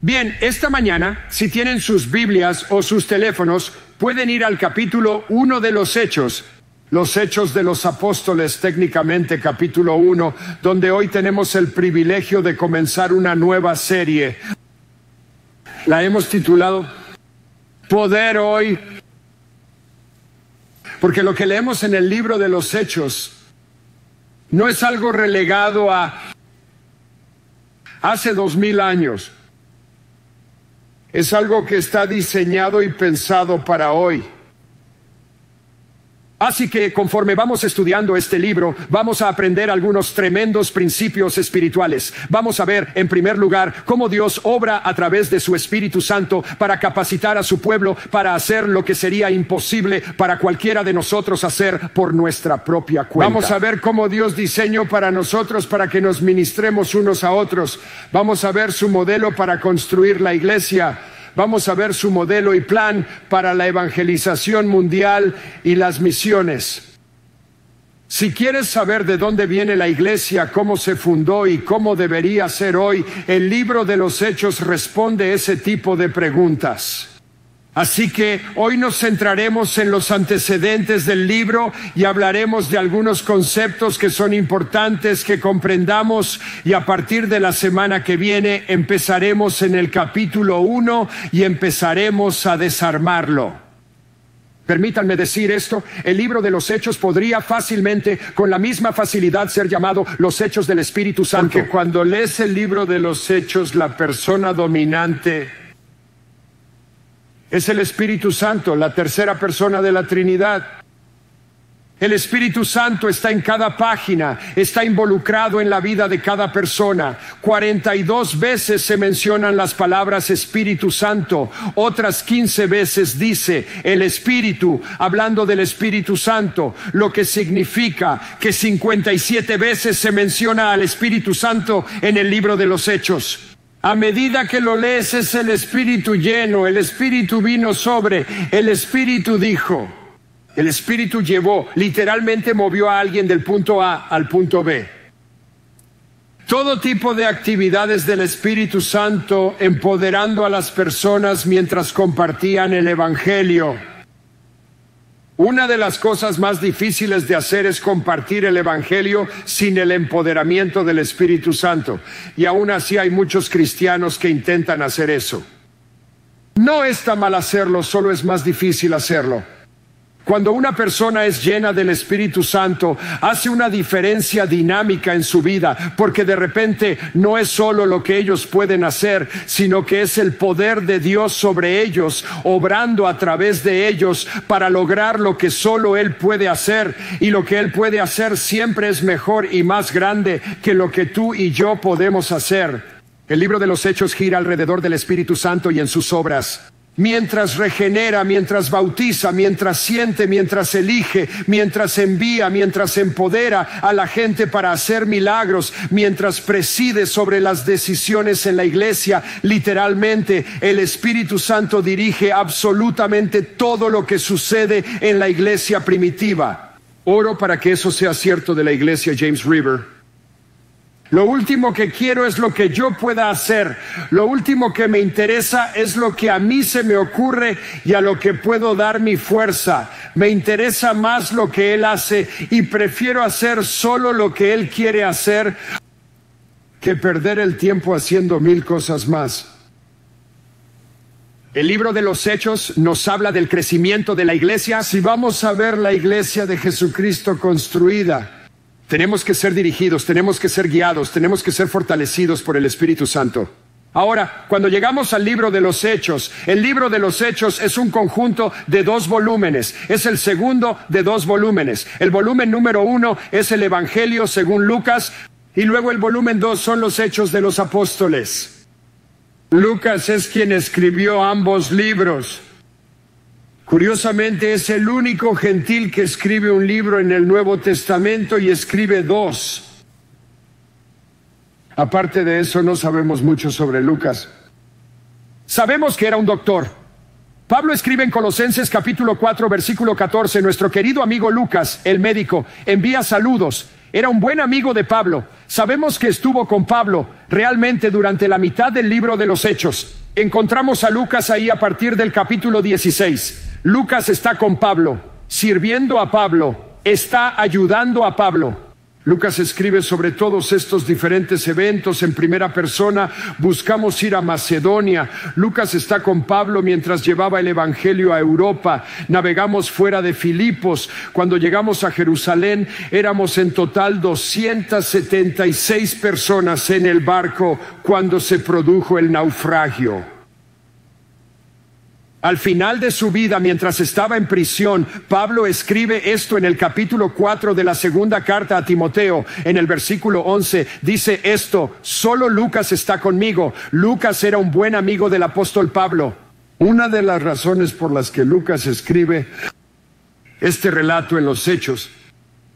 Bien, esta mañana, si tienen sus Biblias o sus teléfonos, pueden ir al capítulo 1 de los Hechos de los Apóstoles, técnicamente capítulo 1, donde hoy tenemos el privilegio de comenzar una nueva serie. La hemos titulado Poder Hoy, porque lo que leemos en el libro de los Hechos no es algo relegado a hace 2000 años. Es algo que está diseñado y pensado para hoy. Así que conforme vamos estudiando este libro, vamos a aprender algunos tremendos principios espirituales. Vamos a ver, en primer lugar, cómo Dios obra a través de su Espíritu Santo para capacitar a su pueblo para hacer lo que sería imposible para cualquiera de nosotros hacer por nuestra propia cuenta. Vamos a ver cómo Dios diseñó para nosotros para que nos ministremos unos a otros. Vamos a ver su modelo para construir la iglesia. Vamos a ver su modelo y plan para la evangelización mundial y las misiones. Si quieres saber de dónde viene la iglesia, cómo se fundó y cómo debería ser hoy, el libro de los Hechos responde ese tipo de preguntas. Así que hoy nos centraremos en los antecedentes del libro y hablaremos de algunos conceptos que son importantes que comprendamos, y a partir de la semana que viene empezaremos en el capítulo 1 y empezaremos a desarmarlo. Permítanme decir esto, el libro de los Hechos podría fácilmente, con la misma facilidad, ser llamado los Hechos del Espíritu Santo. Porque cuando lees el libro de los Hechos, la persona dominante es el Espíritu Santo, la tercera persona de la Trinidad. El Espíritu Santo está en cada página, está involucrado en la vida de cada persona. 42 veces se mencionan las palabras Espíritu Santo, otras 15 veces dice el Espíritu, hablando del Espíritu Santo, lo que significa que 57 veces se menciona al Espíritu Santo en el libro de los Hechos. A medida que lo lees es el Espíritu lleno, el Espíritu vino sobre, el Espíritu dijo, el Espíritu llevó, literalmente movió a alguien del punto A al punto B. Todo tipo de actividades del Espíritu Santo empoderando a las personas mientras compartían el Evangelio. Una de las cosas más difíciles de hacer es compartir el Evangelio sin el empoderamiento del Espíritu Santo. Y aún así hay muchos cristianos que intentan hacer eso. No está mal hacerlo, solo es más difícil hacerlo. Cuando una persona es llena del Espíritu Santo, hace una diferencia dinámica en su vida, porque de repente no es solo lo que ellos pueden hacer, sino que es el poder de Dios sobre ellos, obrando a través de ellos para lograr lo que solo Él puede hacer, y lo que Él puede hacer siempre es mejor y más grande que lo que tú y yo podemos hacer. El libro de los Hechos gira alrededor del Espíritu Santo y en sus obras. Mientras regenera, mientras bautiza, mientras siente, mientras elige, mientras envía, mientras empodera a la gente para hacer milagros, mientras preside sobre las decisiones en la iglesia, literalmente el Espíritu Santo dirige absolutamente todo lo que sucede en la iglesia primitiva. Oro para que eso sea cierto de la iglesia James River. Lo último que quiero es lo que yo pueda hacer. Lo último que me interesa es lo que a mí se me ocurre y a lo que puedo dar mi fuerza. Me interesa más lo que Él hace y prefiero hacer solo lo que Él quiere hacer que perder el tiempo haciendo 1000 cosas más. El libro de los Hechos nos habla del crecimiento de la iglesia. Si vamos a ver la iglesia de Jesucristo construida, tenemos que ser dirigidos, tenemos que ser guiados, tenemos que ser fortalecidos por el Espíritu Santo. Ahora, cuando llegamos al libro de los Hechos, el libro de los Hechos es un conjunto de 2 volúmenes. Es el segundo de 2 volúmenes. El volumen número 1 es el Evangelio según Lucas, y luego el volumen 2 son los Hechos de los Apóstoles. Lucas es quien escribió ambos libros. Curiosamente es el único gentil que escribe un libro en el Nuevo Testamento y escribe 2. Aparte de eso, no sabemos mucho sobre Lucas. Sabemos que era un doctor. Pablo escribe en Colosenses capítulo 4, versículo 14, nuestro querido amigo Lucas, el médico, envía saludos. Era un buen amigo de Pablo. Sabemos que estuvo con Pablo realmente durante la mitad del libro de los Hechos. Encontramos a Lucas ahí a partir del capítulo 16. Lucas está con Pablo, sirviendo a Pablo, está ayudando a Pablo. Lucas escribe sobre todos estos diferentes eventos en primera persona. Buscamos ir a Macedonia. Lucas está con Pablo mientras llevaba el evangelio a Europa. Navegamos fuera de Filipos. Cuando llegamos a Jerusalén, éramos en total 276 personas en el barco cuando se produjo el naufragio. Al final de su vida, mientras estaba en prisión, Pablo escribe esto en el capítulo 4 de la segunda carta a Timoteo. En el versículo 11 dice esto: solo Lucas está conmigo. Lucas era un buen amigo del apóstol Pablo. Una de las razones por las que Lucas escribe este relato en los Hechos,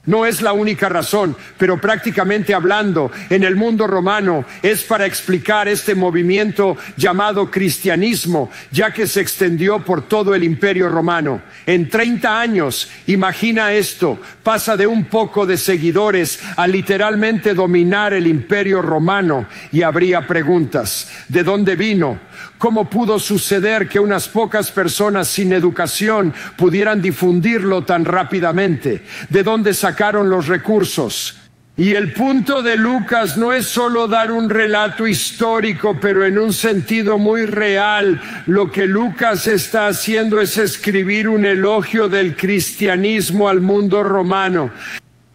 no es la única razón, pero prácticamente hablando, en el mundo romano es para explicar este movimiento llamado cristianismo, ya que se extendió por todo el imperio romano. En 30 años, imagina esto, pasa de un poco de seguidores a literalmente dominar el imperio romano. Y habría preguntas: ¿de dónde vino? ¿Cómo pudo suceder que unas pocas personas sin educación pudieran difundirlo tan rápidamente? ¿De dónde sacaron los recursos? Y el punto de Lucas no es solo dar un relato histórico, pero en un sentido muy real. Lo que Lucas está haciendo es escribir un elogio del cristianismo al mundo romano.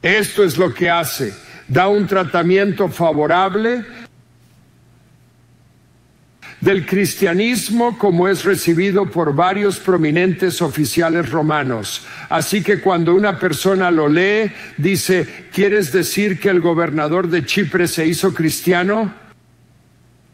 Esto es lo que hace. Da un tratamiento favorable del cristianismo como es recibido por varios prominentes oficiales romanos. Así que cuando una persona lo lee, dice: ¿quieres decir que el gobernador de Chipre se hizo cristiano?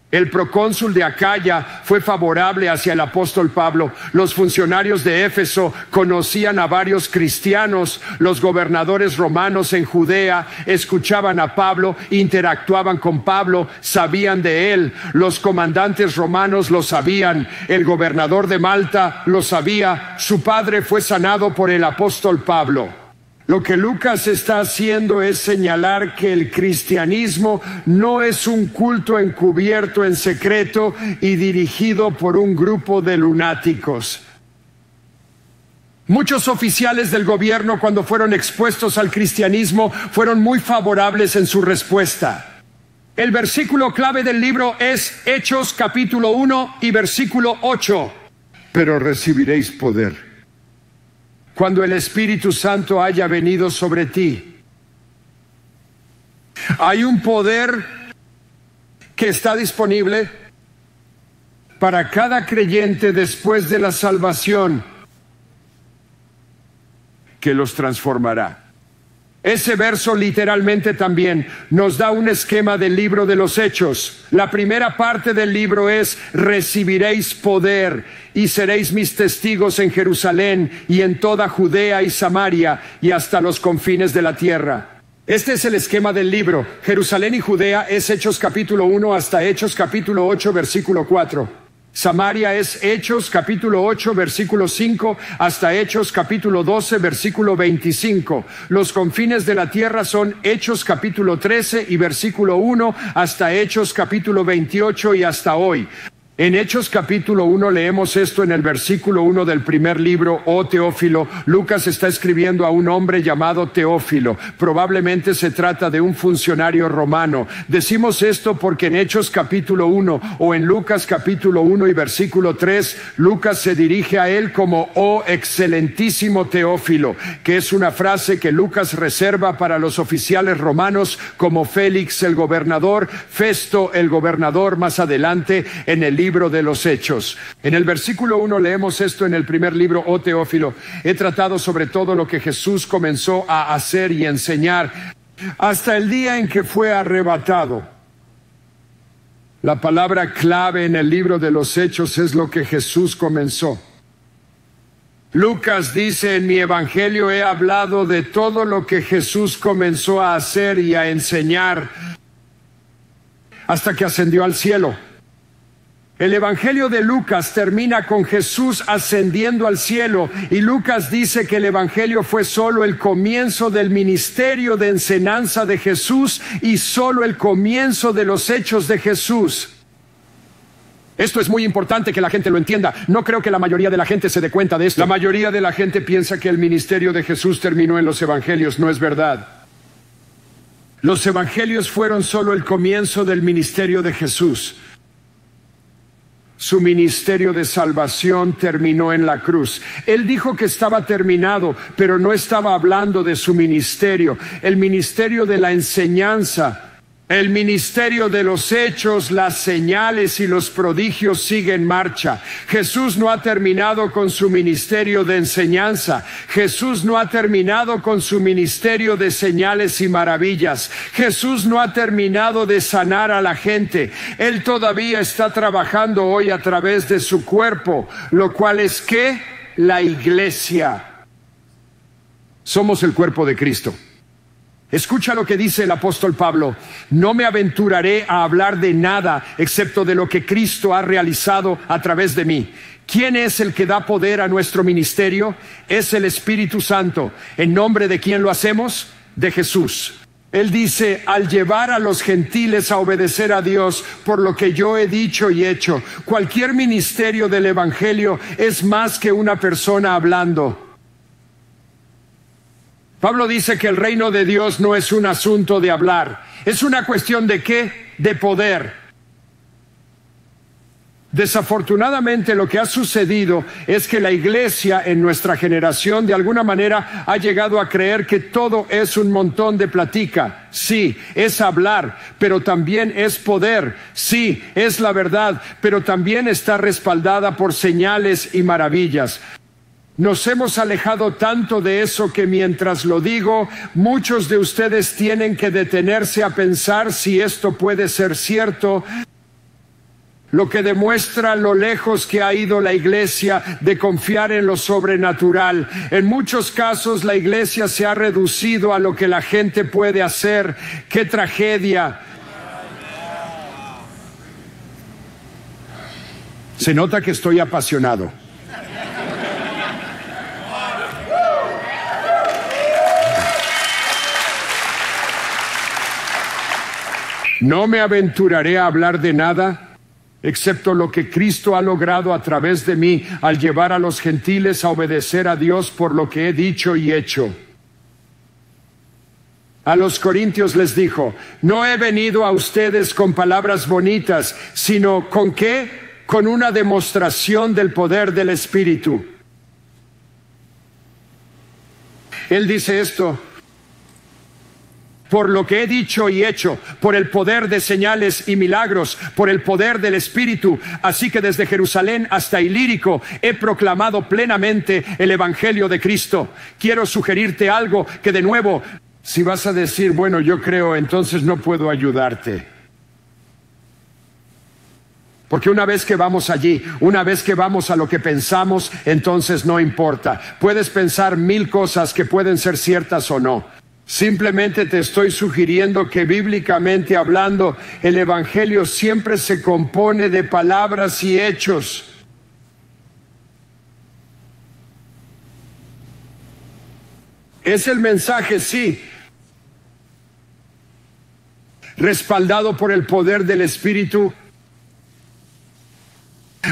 El procónsul de Acaya fue favorable hacia el apóstol Pablo. Los funcionarios de Éfeso conocían a varios cristianos. Los gobernadores romanos en Judea escuchaban a Pablo, interactuaban con Pablo, sabían de él. Los comandantes romanos lo sabían. El gobernador de Malta lo sabía. Su padre fue sanado por el apóstol Pablo. Lo que Lucas está haciendo es señalar que el cristianismo no es un culto encubierto en secreto y dirigido por un grupo de lunáticos. Muchos oficiales del gobierno, cuando fueron expuestos al cristianismo, fueron muy favorables en su respuesta. El versículo clave del libro es Hechos capítulo 1 y versículo 8. Pero recibiréis poder cuando el Espíritu Santo haya venido sobre ti. Hay un poder que está disponible para cada creyente después de la salvación, que los transformará. Ese verso literalmente también nos da un esquema del libro de los Hechos. La primera parte del libro es: recibiréis poder y seréis mis testigos en Jerusalén y en toda Judea y Samaria y hasta los confines de la tierra. Este es el esquema del libro. Jerusalén y Judea es Hechos capítulo 1 hasta Hechos capítulo 8 versículo 4. Samaria es Hechos capítulo 8 versículo 5 hasta Hechos capítulo 12 versículo 25. Los confines de la tierra son Hechos capítulo 13 y versículo 1 hasta Hechos capítulo 28 y hasta hoy. En Hechos capítulo 1 leemos esto en el versículo 1 del primer libro: oh Teófilo. Lucas está escribiendo a un hombre llamado Teófilo. Probablemente se trata de un funcionario romano. Decimos esto porque en Hechos capítulo 1 o en Lucas capítulo 1 y versículo 3, Lucas se dirige a él como oh excelentísimo Teófilo, que es una frase que Lucas reserva para los oficiales romanos como Félix el gobernador, Festo el gobernador más adelante en el libro de los Hechos. En el versículo 1 leemos esto en el primer libro: oh Teófilo, he tratado sobre todo lo que Jesús comenzó a hacer y enseñar hasta el día en que fue arrebatado. La palabra clave en el libro de los Hechos es lo que Jesús comenzó. Lucas dice: en mi evangelio he hablado de todo lo que Jesús comenzó a hacer y a enseñar hasta que ascendió al cielo. El Evangelio de Lucas termina con Jesús ascendiendo al cielo, y Lucas dice que el Evangelio fue solo el comienzo del ministerio de enseñanza de Jesús y solo el comienzo de los hechos de Jesús. Esto es muy importante que la gente lo entienda. No creo que la mayoría de la gente se dé cuenta de esto. La mayoría de la gente piensa que el ministerio de Jesús terminó en los Evangelios. No es verdad. Los Evangelios fueron solo el comienzo del ministerio de Jesús. Su ministerio de salvación terminó en la cruz. Él dijo que estaba terminado, pero no estaba hablando de su ministerio. El ministerio de la enseñanza, el ministerio de los hechos, las señales y los prodigios sigue en marcha. Jesús no ha terminado con su ministerio de enseñanza. Jesús no ha terminado con su ministerio de señales y maravillas. Jesús no ha terminado de sanar a la gente. Él todavía está trabajando hoy a través de su cuerpo, lo cual es que la iglesia. Somos el cuerpo de Cristo. Escucha lo que dice el apóstol Pablo: no me aventuraré a hablar de nada excepto de lo que Cristo ha realizado a través de mí. ¿Quién es el que da poder a nuestro ministerio? Es el Espíritu Santo. ¿En nombre de quién lo hacemos? De Jesús. Él dice: al llevar a los gentiles a obedecer a Dios por lo que yo he dicho y hecho. Cualquier ministerio del Evangelio es más que una persona hablando. Pablo dice que el reino de Dios no es un asunto de hablar. ¿Es una cuestión de qué? De poder. Desafortunadamente, lo que ha sucedido es que la iglesia en nuestra generación de alguna manera ha llegado a creer que todo es un montón de platica. Sí, es hablar, pero también es poder. Sí, es la verdad, pero también está respaldada por señales y maravillas. Nos hemos alejado tanto de eso que mientras lo digo, muchos de ustedes tienen que detenerse a pensar si esto puede ser cierto, lo que demuestra lo lejos que ha ido la iglesia de confiar en lo sobrenatural. En muchos casos la iglesia se ha reducido a lo que la gente puede hacer. ¡Qué tragedia! Se nota que estoy apasionado. No me aventuraré a hablar de nada, excepto lo que Cristo ha logrado a través de mí al llevar a los gentiles a obedecer a Dios por lo que he dicho y hecho. A los corintios les dijo: no he venido a ustedes con palabras bonitas, sino ¿con qué? Con una demostración del poder del Espíritu. Él dice esto: por lo que he dicho y hecho, por el poder de señales y milagros, por el poder del Espíritu. Así que desde Jerusalén hasta Ilírico he proclamado plenamente el Evangelio de Cristo. Quiero sugerirte algo que, de nuevo, si vas a decir, bueno, yo creo, entonces no puedo ayudarte. Porque una vez que vamos allí, una vez que vamos a lo que pensamos, entonces no importa. Puedes pensar 1000 cosas que pueden ser ciertas o no. Simplemente te estoy sugiriendo que bíblicamente hablando, el Evangelio siempre se compone de palabras y hechos. Es el mensaje, sí, respaldado por el poder del Espíritu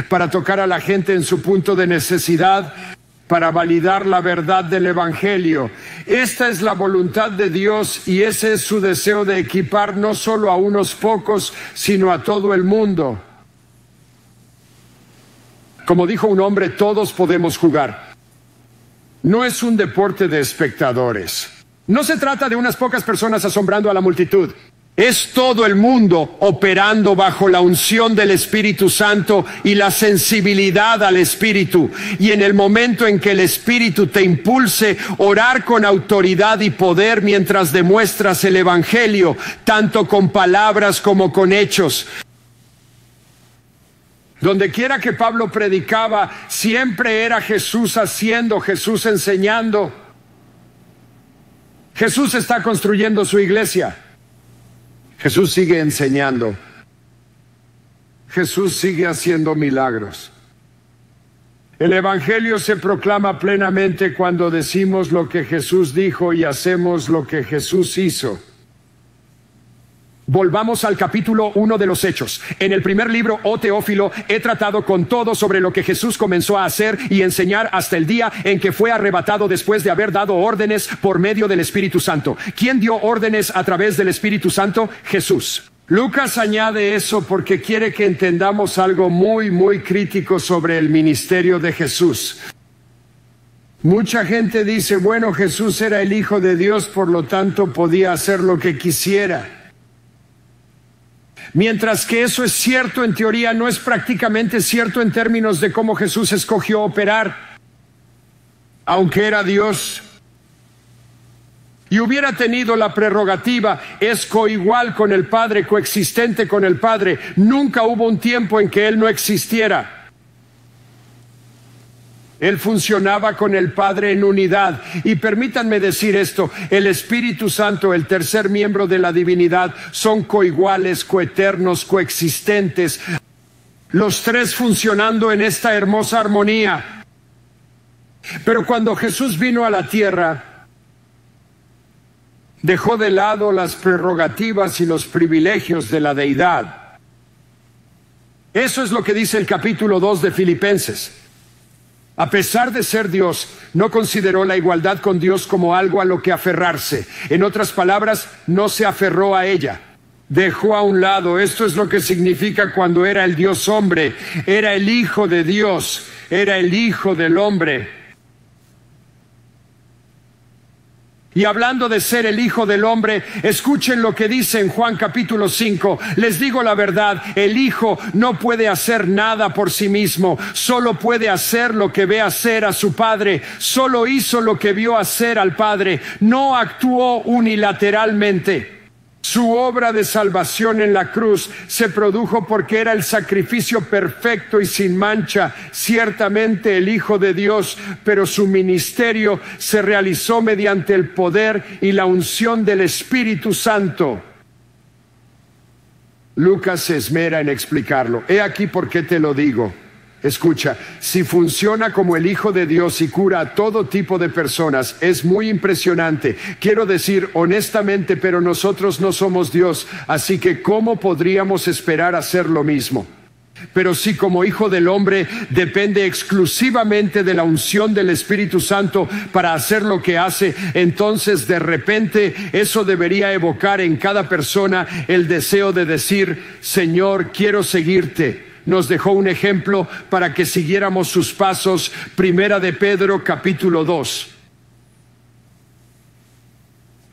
para tocar a la gente en su punto de necesidad, para validar la verdad del Evangelio. Esta es la voluntad de Dios y ese es su deseo de equipar no solo a unos pocos, sino a todo el mundo. Como dijo un hombre, todos podemos jugar. No es un deporte de espectadores. No se trata de unas pocas personas asombrando a la multitud. Es todo el mundo operando bajo la unción del Espíritu Santo y la sensibilidad al Espíritu. Y en el momento en que el Espíritu te impulse, orar con autoridad y poder mientras demuestras el Evangelio, tanto con palabras como con hechos. Donde quiera que Pablo predicaba, siempre era Jesús haciendo, Jesús enseñando. Jesús está construyendo su iglesia. Jesús sigue enseñando. Jesús sigue haciendo milagros. El Evangelio se proclama plenamente cuando decimos lo que Jesús dijo y hacemos lo que Jesús hizo. Volvamos al capítulo 1 de los Hechos. En el primer libro, oh Teófilo, he tratado con todo sobre lo que Jesús comenzó a hacer y enseñar hasta el día en que fue arrebatado después de haber dado órdenes por medio del Espíritu Santo. ¿Quién dio órdenes a través del Espíritu Santo? Jesús. Lucas añade eso porque quiere que entendamos algo muy crítico sobre el ministerio de Jesús. Mucha gente dice, bueno, Jesús era el Hijo de Dios, por lo tanto podía hacer lo que quisiera. Mientras que eso es cierto en teoría, no es prácticamente cierto en términos de cómo Jesús escogió operar. Aunque era Dios y hubiera tenido la prerrogativa, es coigual con el Padre, coexistente con el Padre. Nunca hubo un tiempo en que Él no existiera. Él funcionaba con el Padre en unidad. Y permítanme decir esto, el Espíritu Santo, el tercer miembro de la divinidad, son coiguales, coeternos, coexistentes. Los tres funcionando en esta hermosa armonía. Pero cuando Jesús vino a la tierra, dejó de lado las prerrogativas y los privilegios de la deidad. Eso es lo que dice el capítulo 2 de Filipenses. A pesar de ser Dios, no consideró la igualdad con Dios como algo a lo que aferrarse. En otras palabras, no se aferró a ella. Dejó a un lado. Esto es lo que significa cuando era el Dios hombre. Era el Hijo de Dios. Era el Hijo del hombre. Y hablando de ser el Hijo del hombre, escuchen lo que dice en Juan capítulo 5. Les digo la verdad, el Hijo no puede hacer nada por sí mismo. Solo puede hacer lo que ve hacer a su Padre. Solo hizo lo que vio hacer al Padre. No actuó unilateralmente. Su obra de salvación en la cruz se produjo porque era el sacrificio perfecto y sin mancha, ciertamente el Hijo de Dios, pero su ministerio se realizó mediante el poder y la unción del Espíritu Santo. Lucas se esmera en explicarlo. He aquí por qué te lo digo. Escucha, si funciona como el Hijo de Dios y cura a todo tipo de personas, es muy impresionante. Quiero decir honestamente, pero nosotros no somos Dios, así que ¿cómo podríamos esperar hacer lo mismo? Pero si como Hijo del Hombre depende exclusivamente de la unción del Espíritu Santo para hacer lo que hace, entonces de repente eso debería evocar en cada persona el deseo de decir, Señor, quiero seguirte. Nos dejó un ejemplo para que siguiéramos sus pasos. Primera de Pedro capítulo 2.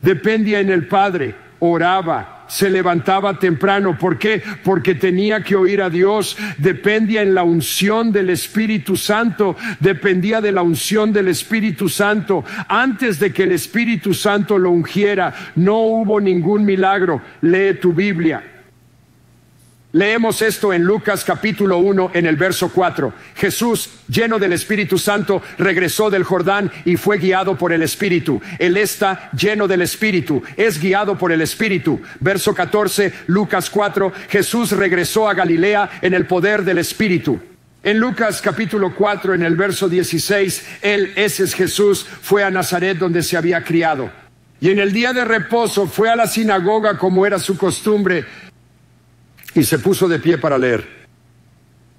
Dependía en el Padre, oraba, se levantaba temprano. ¿Por qué? Porque tenía que oír a Dios. Dependía en la unción del Espíritu Santo. Dependía de la unción del Espíritu Santo. Antes de que el Espíritu Santo lo ungiera, no hubo ningún milagro. Lee tu Biblia. Leemos esto en Lucas capítulo 1 en el verso 4. Jesús, lleno del Espíritu Santo, regresó del Jordán y fue guiado por el Espíritu. Él está lleno del Espíritu, es guiado por el Espíritu. Verso 14, Lucas 4, Jesús regresó a Galilea en el poder del Espíritu. En Lucas capítulo 4 en el verso 16, ese es Jesús, fue a Nazaret donde se había criado. Y en el día de reposo fue a la sinagoga como era su costumbre, y se puso de pie para leer.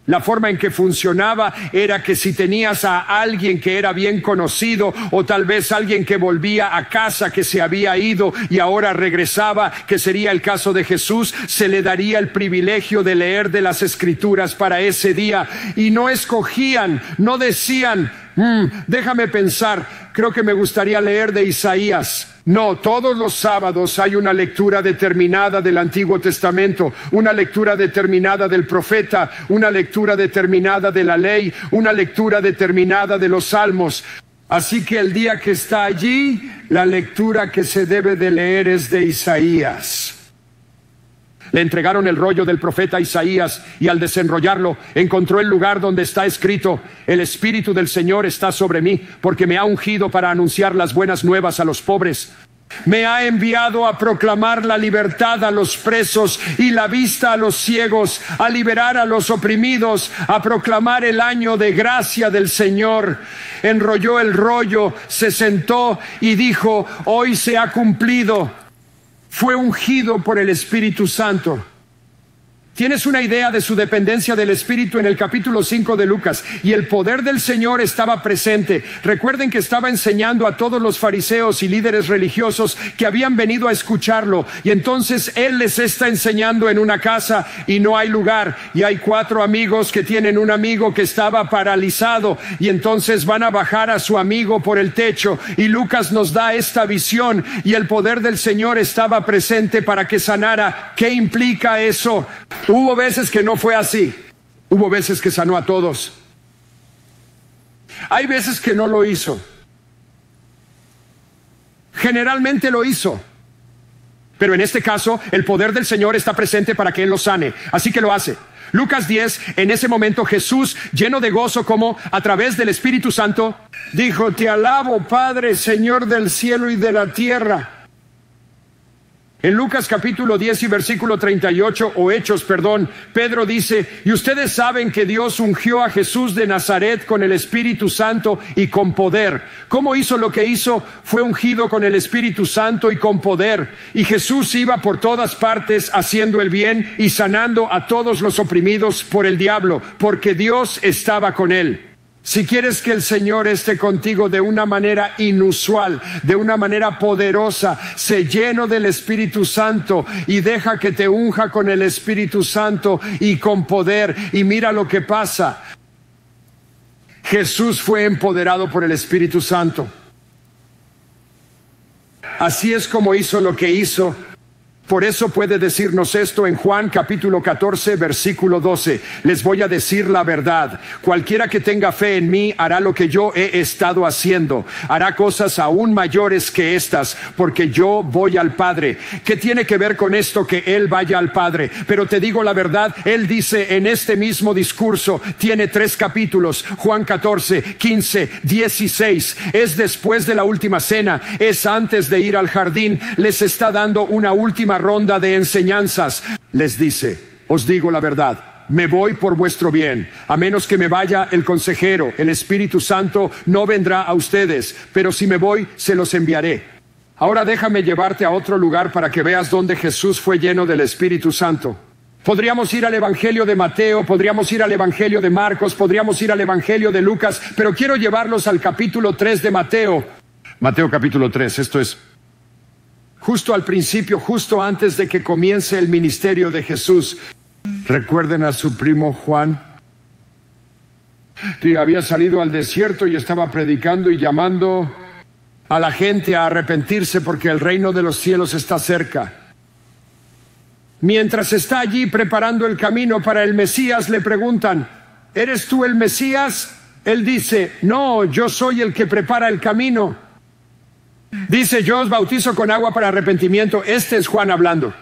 La forma en que funcionaba era que si tenías a alguien que era bien conocido o tal vez alguien que volvía a casa, que se había ido y ahora regresaba, que sería el caso de Jesús, se le daría el privilegio de leer de las Escrituras para ese día. Y no escogían, no decían, déjame pensar, creo que me gustaría leer de Isaías. No, todos los sábados hay una lectura determinada del Antiguo Testamento, una lectura determinada del profeta, una lectura determinada de la ley, una lectura determinada de los salmos. Así que el día que está allí, la lectura que se debe de leer es de Isaías. Le entregaron el rollo del profeta Isaías y al desenrollarlo encontró el lugar donde está escrito: el Espíritu del Señor está sobre mí porque me ha ungido para anunciar las buenas nuevas a los pobres. Me ha enviado a proclamar la libertad a los presos y la vista a los ciegos, a liberar a los oprimidos, a proclamar el año de gracia del Señor. Enrolló el rollo, se sentó y dijo: hoy se ha cumplido. Fue ungido por el Espíritu Santo. Tienes una idea de su dependencia del Espíritu en el capítulo 5 de Lucas. Y el poder del Señor estaba presente. Recuerden que estaba enseñando a todos los fariseos y líderes religiosos que habían venido a escucharlo. Y entonces Él les está enseñando en una casa y no hay lugar. Y hay 4 amigos que tienen un amigo que estaba paralizado. Y entonces van a bajar a su amigo por el techo. Y Lucas nos da esta visión. Y el poder del Señor estaba presente para que sanara. ¿Qué implica eso? Hubo veces que no fue así. Hubo veces que sanó a todos. Hay veces que no lo hizo. Generalmente lo hizo. Pero en este caso, el poder del Señor está presente para que Él lo sane. Así que lo hace. Lucas 10, en ese momento Jesús, lleno de gozo como a través del Espíritu Santo, dijo: te alabo, Padre, Señor del cielo y de la tierra. En Lucas capítulo 10 y versículo 38, Pedro dice: y ustedes saben que Dios ungió a Jesús de Nazaret con el Espíritu Santo y con poder. ¿Cómo hizo lo que hizo? Fue ungido con el Espíritu Santo y con poder. Y Jesús iba por todas partes haciendo el bien y sanando a todos los oprimidos por el diablo, porque Dios estaba con él. Si quieres que el Señor esté contigo de una manera inusual, de una manera poderosa, sé lleno del Espíritu Santo y deja que te unja con el Espíritu Santo y con poder. Y mira lo que pasa. Jesús fue empoderado por el Espíritu Santo. Así es como hizo lo que hizo. Por eso puede decirnos esto en Juan capítulo 14 versículo 12. Les voy a decir la verdad. Cualquiera que tenga fe en mí hará lo que yo he estado haciendo. Hará cosas aún mayores que estas, porque yo voy al Padre. ¿Qué tiene que ver con esto que Él vaya al Padre? Pero te digo la verdad, Él dice en este mismo discurso, tiene 3 capítulos, Juan 14, 15, 16. Es después de la última cena, es antes de ir al jardín. Les está dando una última ronda de enseñanzas. Les dice: os digo la verdad, me voy por vuestro bien. A menos que me vaya, el consejero, el Espíritu Santo, no vendrá a ustedes, pero si me voy, se los enviaré. Ahora déjame llevarte a otro lugar para que veas dónde Jesús fue lleno del Espíritu Santo. Podríamos ir al Evangelio de Mateo, podríamos ir al Evangelio de Marcos, podríamos ir al Evangelio de Lucas, pero quiero llevarlos al capítulo 3 de Mateo. Mateo capítulo 3, esto es justo al principio, justo antes de que comience el ministerio de Jesús. ¿Recuerden a su primo Juan? Sí, había salido al desierto y estaba predicando y llamando a la gente a arrepentirse porque el reino de los cielos está cerca. Mientras está allí preparando el camino para el Mesías, le preguntan: ¿eres tú el Mesías? Él dice: no, yo soy el que prepara el camino. Dice: yo os bautizo con agua para arrepentimiento. Este es Juan hablando.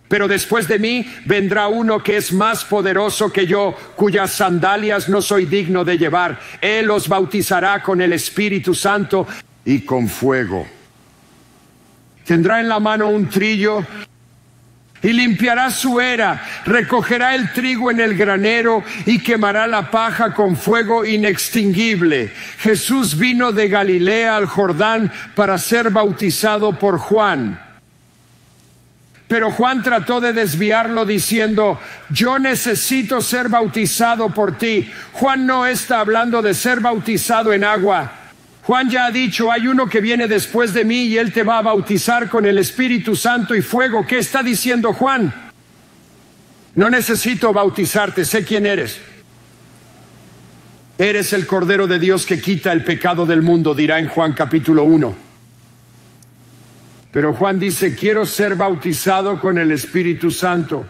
Pero después de mí vendrá uno que es más poderoso que yo, cuyas sandalias no soy digno de llevar. Él os bautizará con el Espíritu Santo y con fuego. Tendrá en la mano un trillo y limpiará su era, recogerá el trigo en el granero y quemará la paja con fuego inextinguible. Jesús vino de Galilea al Jordán para ser bautizado por Juan. Pero Juan trató de desviarlo diciendo: yo necesito ser bautizado por ti. Juan no está hablando de ser bautizado en agua. Juan ya ha dicho: hay uno que viene después de mí y él te va a bautizar con el Espíritu Santo y fuego. ¿Qué está diciendo Juan? No necesito bautizarte, sé quién eres. Eres el Cordero de Dios que quita el pecado del mundo, dirá en Juan capítulo 1. Pero Juan dice: quiero ser bautizado con el Espíritu Santo.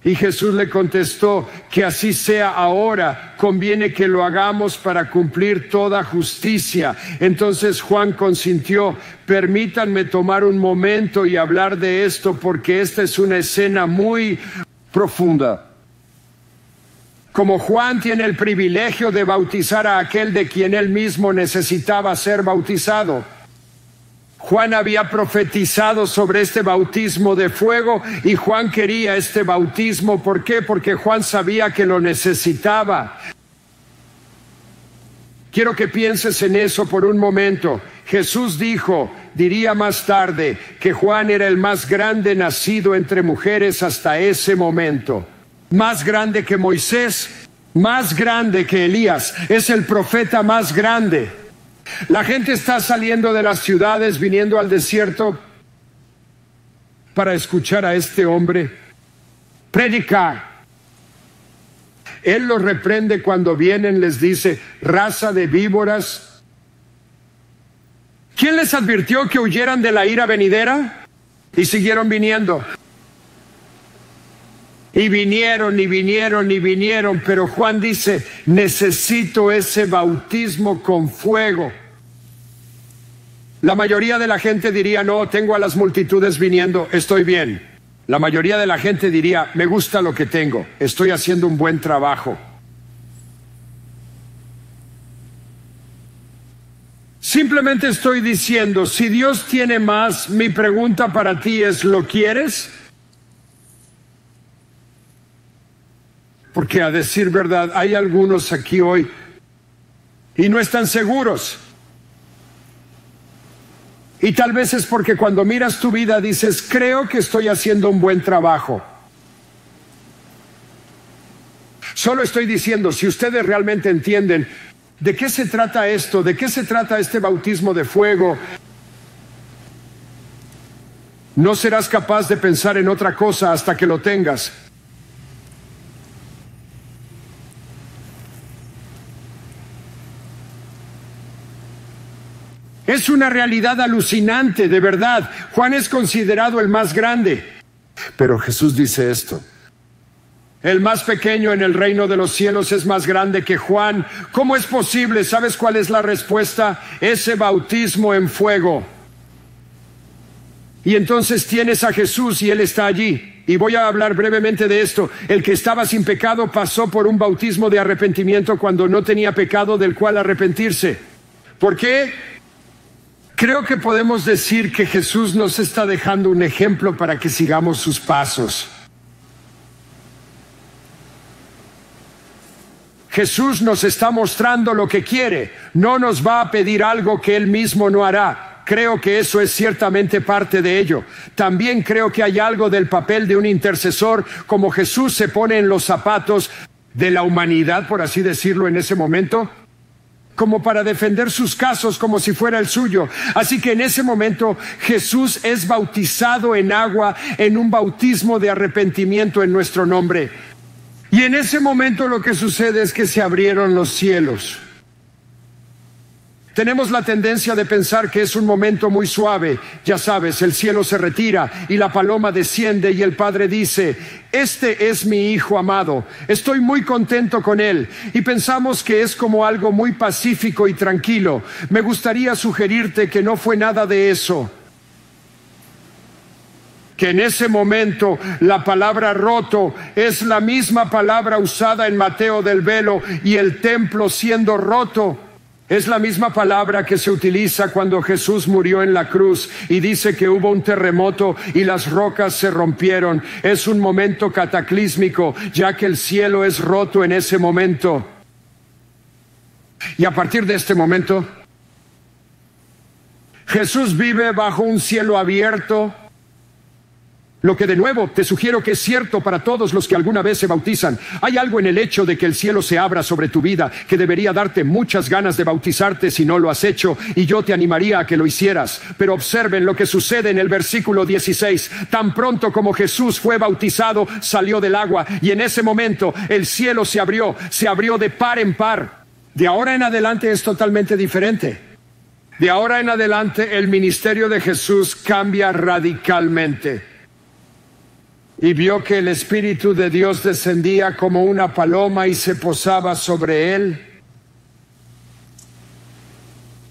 Y Jesús le contestó: que así sea ahora, conviene que lo hagamos para cumplir toda justicia. Entonces Juan consintió. Permítanme tomar un momento y hablar de esto, porque esta es una escena muy profunda. Como Juan tiene el privilegio de bautizar a aquel de quien él mismo necesitaba ser bautizado, Juan había profetizado sobre este bautismo de fuego y Juan quería este bautismo. ¿Por qué? Porque Juan sabía que lo necesitaba. Quiero que pienses en eso por un momento. Jesús diría más tarde que Juan era el más grande nacido entre mujeres hasta ese momento. Más grande que Moisés, más grande que Elías. Es el profeta más grande. La gente está saliendo de las ciudades, viniendo al desierto para escuchar a este hombre predicar. Él los reprende cuando vienen, les dice, raza de víboras. ¿Quién les advirtió que huyeran de la ira venidera? Y siguieron viniendo. Y vinieron, y vinieron, y vinieron. Pero Juan dice, necesito ese bautismo con fuego. La mayoría de la gente diría, no, tengo a las multitudes viniendo, estoy bien. La mayoría de la gente diría, me gusta lo que tengo, estoy haciendo un buen trabajo. Simplemente estoy diciendo, si Dios tiene más, mi pregunta para ti es, ¿lo quieres? Porque a decir verdad, hay algunos aquí hoy y no están seguros. Y tal vez es porque cuando miras tu vida dices, creo que estoy haciendo un buen trabajo. Solo estoy diciendo, si ustedes realmente entienden de qué se trata esto, de qué se trata este bautismo de fuego, no serás capaz de pensar en otra cosa hasta que lo tengas. Es una realidad alucinante, de verdad. Juan es considerado el más grande. Pero Jesús dice esto. El más pequeño en el reino de los cielos es más grande que Juan. ¿Cómo es posible? ¿Sabes cuál es la respuesta? Ese bautismo en fuego. Y entonces tienes a Jesús y Él está allí. Y voy a hablar brevemente de esto. El que estaba sin pecado pasó por un bautismo de arrepentimiento cuando no tenía pecado del cual arrepentirse. ¿Por qué? Creo que podemos decir que Jesús nos está dejando un ejemplo para que sigamos sus pasos. Jesús nos está mostrando lo que quiere. No nos va a pedir algo que Él mismo no hará. Creo que eso es ciertamente parte de ello. También creo que hay algo del papel de un intercesor, como Jesús se pone en los zapatos de la humanidad, por así decirlo, en ese momento, como para defender sus casos como si fuera el suyo. Así que en ese momento Jesús es bautizado en agua, en un bautismo de arrepentimiento en nuestro nombre. Y en ese momento lo que sucede es que se abrieron los cielos. Tenemos la tendencia de pensar que es un momento muy suave. Ya sabes, el cielo se retira y la paloma desciende y el Padre dice, este es mi Hijo amado, estoy muy contento con Él. Y pensamos que es como algo muy pacífico y tranquilo. Me gustaría sugerirte que no fue nada de eso. Que en ese momento la palabra roto es la misma palabra usada en Mateo del velo y el templo siendo roto. Es la misma palabra que se utiliza cuando Jesús murió en la cruz y dice que hubo un terremoto y las rocas se rompieron. Es un momento cataclísmico, ya que el cielo es roto en ese momento. Y a partir de este momento, Jesús vive bajo un cielo abierto. Lo que de nuevo te sugiero que es cierto para todos los que alguna vez se bautizan. Hay algo en el hecho de que el cielo se abra sobre tu vida que debería darte muchas ganas de bautizarte si no lo has hecho, y yo te animaría a que lo hicieras. Pero observen lo que sucede en el versículo 16. Tan pronto como Jesús fue bautizado, salió del agua, y en ese momento el cielo se abrió de par en par. De ahora en adelante es totalmente diferente. De ahora en adelante el ministerio de Jesús cambia radicalmente. Y vio que el Espíritu de Dios descendía como una paloma y se posaba sobre él.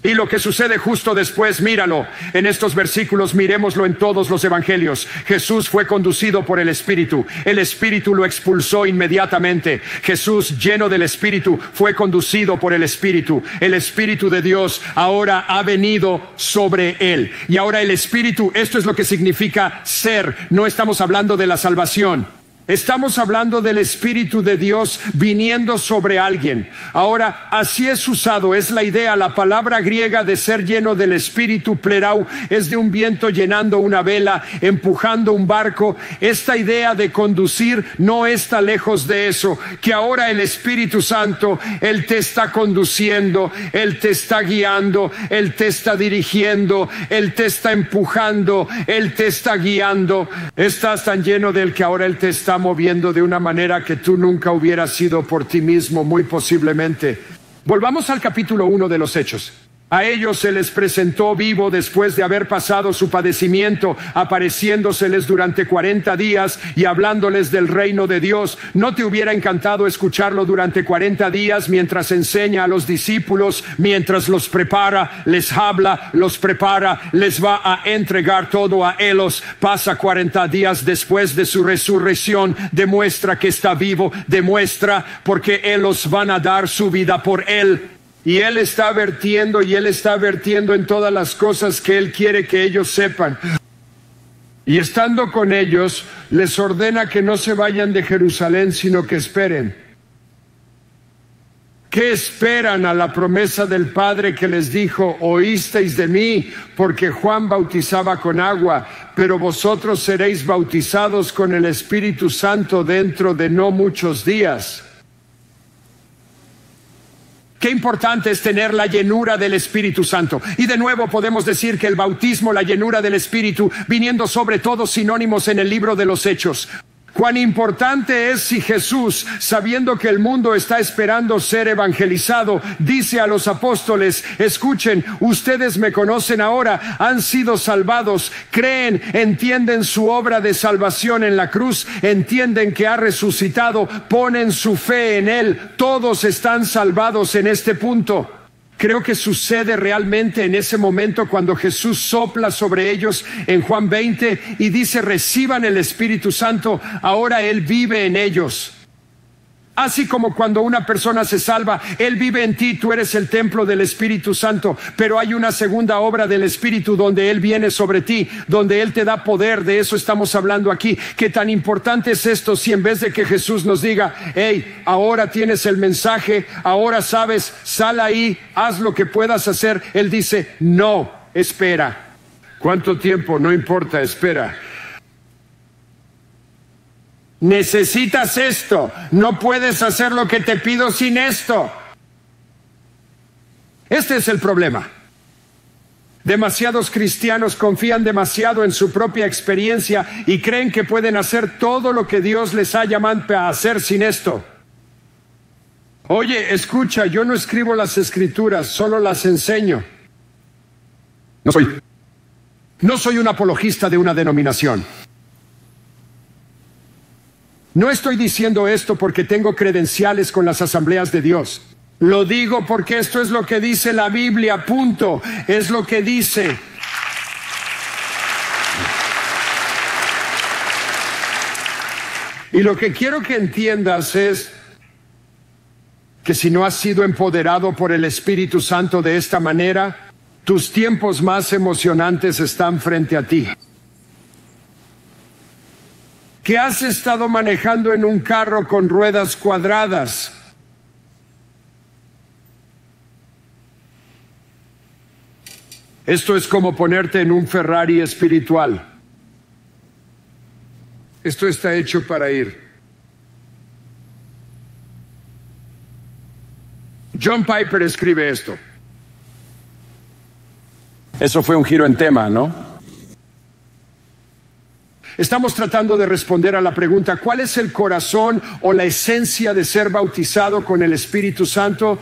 Y lo que sucede justo después, míralo. En estos versículos, miremoslo en todos los evangelios. Jesús fue conducido por el Espíritu. El Espíritu lo expulsó inmediatamente. Jesús, lleno del Espíritu, fue conducido por el Espíritu. El Espíritu de Dios ahora ha venido sobre él. Y ahora el Espíritu, esto es lo que significa ser. No estamos hablando de la salvación. Estamos hablando del Espíritu de Dios viniendo sobre alguien. Ahora, así es usado, es la idea, la palabra griega de ser lleno del Espíritu, plerau, es de un viento llenando una vela, empujando un barco. Esta idea de conducir no está lejos de eso, que ahora el Espíritu Santo, Él te está conduciendo, Él te está guiando, Él te está dirigiendo, Él te está empujando, Él te está guiando. Estás tan lleno de Él que ahora Él te está moviendo de una manera que tú nunca hubieras sido por ti mismo, muy posiblemente. Volvamos al capítulo 1 de los Hechos. A ellos se les presentó vivo después de haber pasado su padecimiento, apareciéndoseles durante 40 días y hablándoles del reino de Dios. ¿No te hubiera encantado escucharlo durante 40 días mientras enseña a los discípulos, mientras los prepara, les habla, los prepara, les va a entregar todo a ellos? Pasa 40 días después de su resurrección, demuestra que está vivo, demuestra porque ellos van a dar su vida por él. Y Él está vertiendo en todas las cosas que Él quiere que ellos sepan. Y estando con ellos, les ordena que no se vayan de Jerusalén, sino que esperen. ¿Qué esperan? A la promesa del Padre que les dijo: oísteis de mí, porque Juan bautizaba con agua, pero vosotros seréis bautizados con el Espíritu Santo dentro de no muchos días. Qué importante es tener la llenura del Espíritu Santo. Y de nuevo podemos decir que el bautismo, la llenura del Espíritu, viniendo sobre todos sinónimos en el libro de los Hechos. Cuán importante es si Jesús, sabiendo que el mundo está esperando ser evangelizado, dice a los apóstoles: escuchen, ustedes me conocen ahora, han sido salvados, creen, entienden su obra de salvación en la cruz, entienden que ha resucitado, ponen su fe en Él, todos están salvados en este punto. Creo que sucede realmente en ese momento cuando Jesús sopla sobre ellos en Juan 20 y dice: reciban el Espíritu Santo, ahora Él vive en ellos. Así como cuando una persona se salva, Él vive en ti, tú eres el templo del Espíritu Santo, pero hay una segunda obra del Espíritu donde Él viene sobre ti, donde Él te da poder. De eso estamos hablando aquí. Qué tan importante es esto si en vez de que Jesús nos diga: hey, ahora tienes el mensaje, ahora sabes, sal ahí, haz lo que puedas hacer, Él dice: no, espera. ¿Cuánto tiempo? No importa, espera. Necesitas esto, no puedes hacer lo que te pido sin esto. Este es el problema. Demasiados cristianos confían demasiado en su propia experiencia y creen que pueden hacer todo lo que Dios les ha llamado a hacer sin esto. Oye, escucha, yo no escribo las escrituras, solo las enseño. No soy un apologista de una denominación. No estoy diciendo esto porque tengo credenciales con las asambleas de Dios. Lo digo porque esto es lo que dice la Biblia, punto. Es lo que dice. Y lo que quiero que entiendas es que si no has sido empoderado por el Espíritu Santo de esta manera, tus tiempos más emocionantes están frente a ti. Que has estado manejando en un carro con ruedas cuadradas. Esto es como ponerte en un Ferrari espiritual. Esto está hecho para ir. John Piper escribe esto. Eso fue un giro en tema, ¿no? Estamos tratando de responder a la pregunta: ¿cuál es el corazón o la esencia de ser bautizado con el Espíritu Santo?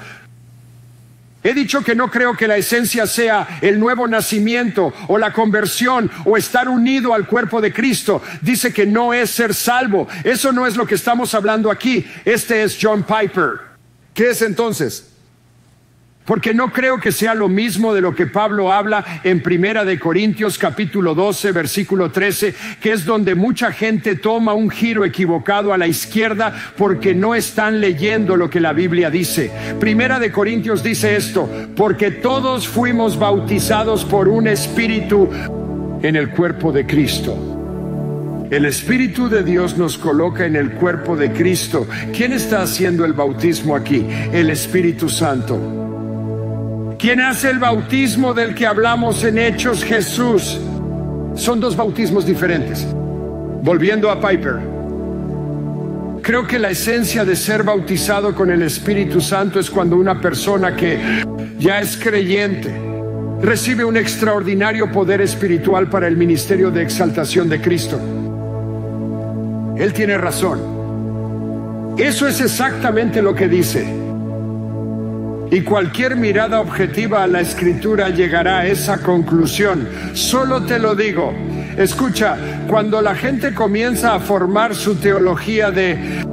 He dicho que no creo que la esencia sea el nuevo nacimiento o la conversión o estar unido al cuerpo de Cristo. Dice que no es ser salvo. Eso no es lo que estamos hablando aquí. Este es John Piper. ¿Qué es entonces? Porque no creo que sea lo mismo de lo que Pablo habla en Primera de Corintios capítulo 12, versículo 13, que es donde mucha gente toma un giro equivocado a la izquierda porque no están leyendo lo que la Biblia dice. Primera de Corintios dice esto: porque todos fuimos bautizados por un espíritu en el cuerpo de Cristo. El Espíritu de Dios nos coloca en el cuerpo de Cristo. ¿Quién está haciendo el bautismo aquí? El Espíritu Santo. ¿Quién hace el bautismo del que hablamos en Hechos? Jesús. Son dos bautismos diferentes. Volviendo a Piper, creo que la esencia de ser bautizado con el Espíritu Santo es cuando una persona que ya es creyente recibe un extraordinario poder espiritual para el ministerio de exaltación de Cristo. Él tiene razón. Eso es exactamente lo que dice. Y cualquier mirada objetiva a la Escritura llegará a esa conclusión. Solo te lo digo. Escucha, cuando la gente comienza a formar su teología de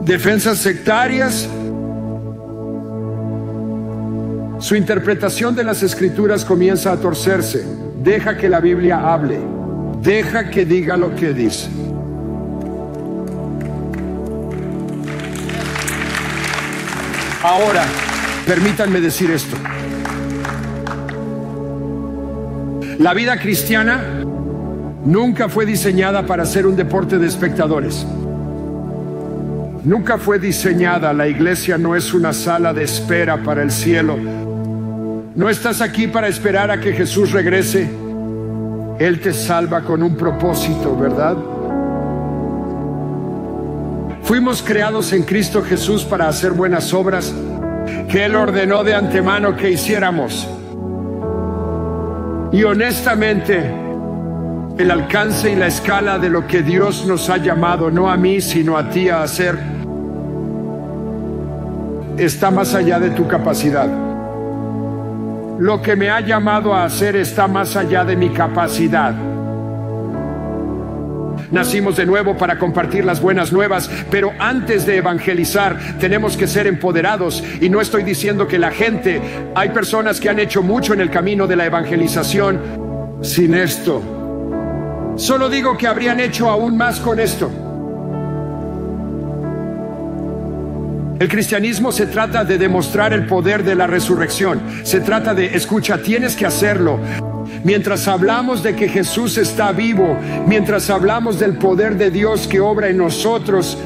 defensas sectarias, su interpretación de las Escrituras comienza a torcerse. Deja que la Biblia hable. Deja que diga lo que dice. Ahora, permítanme decir esto. La vida cristiana nunca fue diseñada para ser un deporte de espectadores. Nunca fue diseñada. La iglesia no es una sala de espera para el cielo. No estás aquí para esperar a que Jesús regrese. Él te salva con un propósito, ¿verdad? Fuimos creados en Cristo Jesús para hacer buenas obras que Él ordenó de antemano que hiciéramos. Y honestamente, el alcance y la escala de lo que Dios nos ha llamado, no a mí, sino a ti, a hacer, está más allá de tu capacidad. Lo que me ha llamado a hacer está más allá de mi capacidad. Nacimos de nuevo para compartir las buenas nuevas, pero antes de evangelizar tenemos que ser empoderados. Y no estoy diciendo que la gente, hay personas que han hecho mucho en el camino de la evangelización sin esto. Solo digo que habrían hecho aún más con esto. El cristianismo se trata de demostrar el poder de la resurrección. Se trata de, escucha, tienes que hacerlo. Mientras hablamos de que Jesús está vivo, mientras hablamos del poder de Dios que obra en nosotros,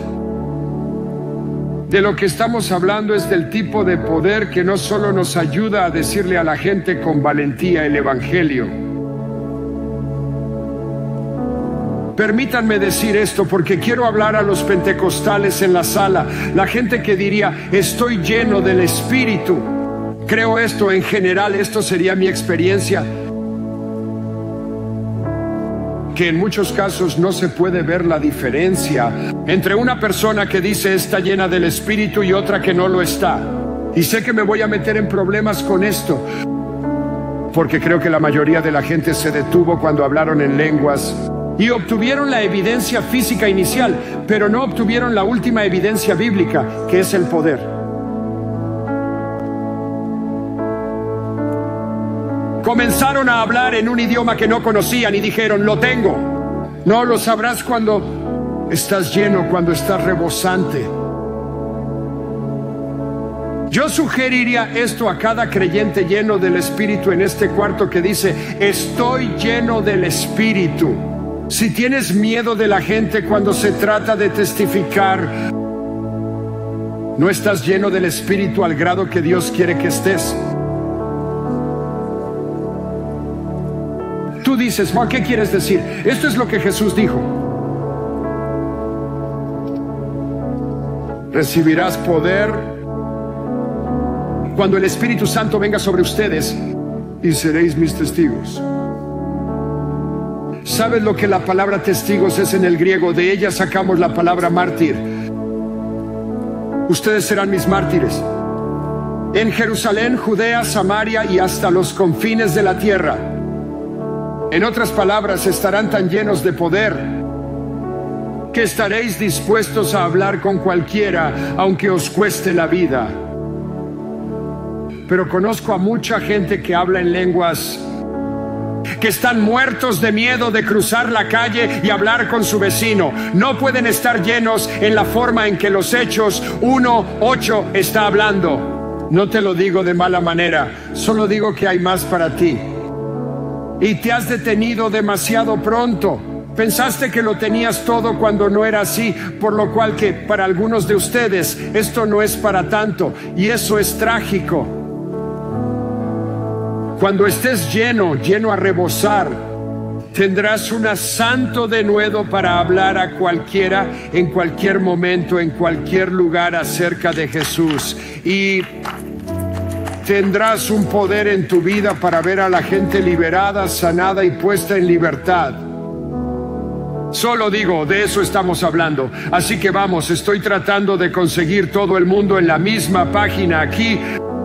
de lo que estamos hablando es del tipo de poder que no solo nos ayuda a decirle a la gente con valentía el Evangelio. Permítanme decir esto porque quiero hablar a los pentecostales en la sala, la gente que diría, estoy lleno del Espíritu. Creo esto, en general, esto sería mi experiencia, que en muchos casos no se puede ver la diferencia entre una persona que dice está llena del Espíritu y otra que no lo está. Y sé que me voy a meter en problemas con esto, porque creo que la mayoría de la gente se detuvo cuando hablaron en lenguas y obtuvieron la evidencia física inicial, pero no obtuvieron la última evidencia bíblica, que es el poder. Comenzaron a hablar en un idioma que no conocían y dijeron, lo tengo. No, lo sabrás cuando estás lleno, cuando estás rebosante. Yo sugeriría esto a cada creyente lleno del Espíritu en este cuarto que dice, estoy lleno del Espíritu. Si tienes miedo de la gente cuando se trata de testificar, no estás lleno del Espíritu al grado que Dios quiere que estés. Tú dices, ¿qué quieres decir? Esto es lo que Jesús dijo. Recibirás poder cuando el Espíritu Santo venga sobre ustedes y seréis mis testigos. ¿Sabes lo que la palabra testigos es en el griego? De ella sacamos la palabra mártir. Ustedes serán mis mártires en Jerusalén, Judea, Samaria y hasta los confines de la tierra. En otras palabras, estarán tan llenos de poder que estaréis dispuestos a hablar con cualquiera, aunque os cueste la vida. pero conozco a mucha gente que habla en lenguas, que están muertos de miedo de cruzar la calle y hablar con su vecino. No pueden estar llenos en la forma en que los Hechos 1:8 está hablando. No te lo digo de mala manera, solo digo que hay más para ti. Y te has detenido demasiado pronto. Pensaste que lo tenías todo cuando no era así, por lo cual que para algunos de ustedes esto no es para tanto, y eso es trágico. Cuando estés lleno a rebosar, tendrás un santo denuedo para hablar a cualquiera, en cualquier momento, en cualquier lugar acerca de Jesús. Y tendrás un poder en tu vida para ver a la gente liberada, sanada y puesta en libertad. Solo digo, de eso estamos hablando. Así que vamos, estoy tratando de conseguir todo el mundo en la misma página aquí,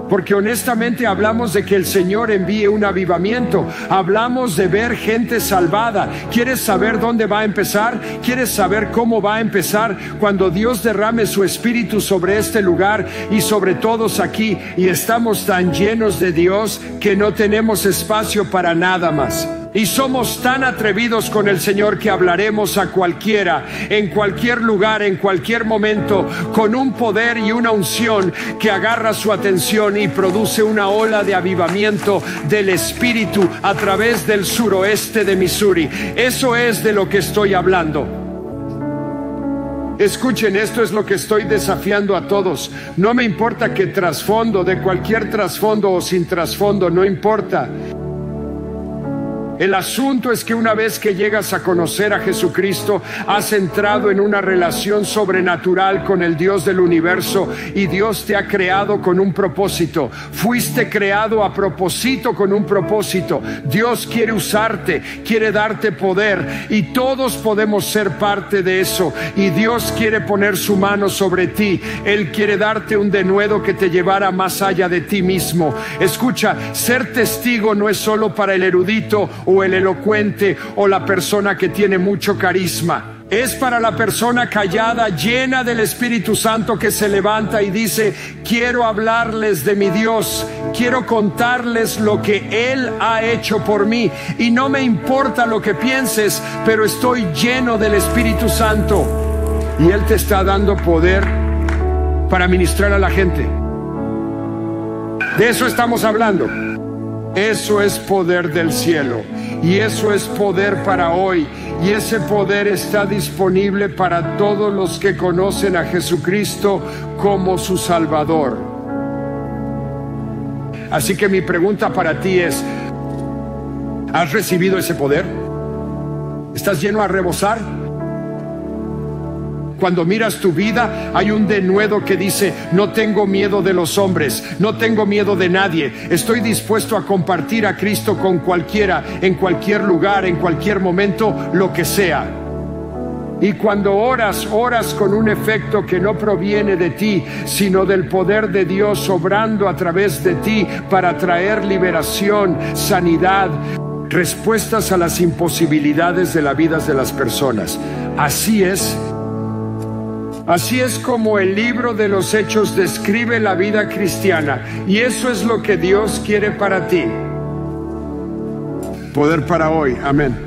porque honestamente hablamos de que el Señor envíe un avivamiento. Hablamos de ver gente salvada. ¿Quieres saber dónde va a empezar? ¿Quieres saber cómo va a empezar? Cuando Dios derrame su Espíritu sobre este lugar y sobre todos aquí, y estamos tan llenos de Dios que no tenemos espacio para nada más. Y somos tan atrevidos con el Señor que hablaremos a cualquiera, en cualquier lugar, en cualquier momento, con un poder y una unción que agarra su atención y produce una ola de avivamiento del Espíritu a través del suroeste de Missouri. Eso es de lo que estoy hablando. Escuchen, esto es lo que estoy desafiando a todos. No me importa qué trasfondo, de cualquier trasfondo o sin trasfondo, no importa. El asunto es que una vez que llegas a conocer a Jesucristo, has entrado en una relación sobrenatural con el Dios del universo, y Dios te ha creado con un propósito. Fuiste creado a propósito, con un propósito. Dios quiere usarte, quiere darte poder, y todos podemos ser parte de eso. Y Dios quiere poner su mano sobre ti. Él quiere darte un denuedo que te llevará más allá de ti mismo. Escucha, ser testigo no es solo para el erudito o el elocuente o la persona que tiene mucho carisma. Es para la persona callada, llena del Espíritu Santo, que se levanta y dice: quiero hablarles de mi Dios, quiero contarles lo que Él ha hecho por mí, y no me importa lo que pienses, pero estoy lleno del Espíritu Santo, y Él te está dando poder para ministrar a la gente. De eso estamos hablando. Eso es poder del cielo, y eso es poder para hoy, y ese poder está disponible para todos los que conocen a Jesucristo como su Salvador. Así que mi pregunta para ti es: ¿has recibido ese poder? ¿Estás lleno a rebosar? Cuando miras tu vida, hay un denuedo que dice: no tengo miedo de los hombres, no tengo miedo de nadie, estoy dispuesto a compartir a Cristo con cualquiera, en cualquier lugar, en cualquier momento, lo que sea. Y cuando oras con un efecto que no proviene de ti, sino del poder de Dios obrando a través de ti para traer liberación, sanidad, respuestas a las imposibilidades de las vidas de las personas. Así es como el libro de los Hechos describe la vida cristiana, y eso es lo que Dios quiere para ti. Poder para hoy. Amén.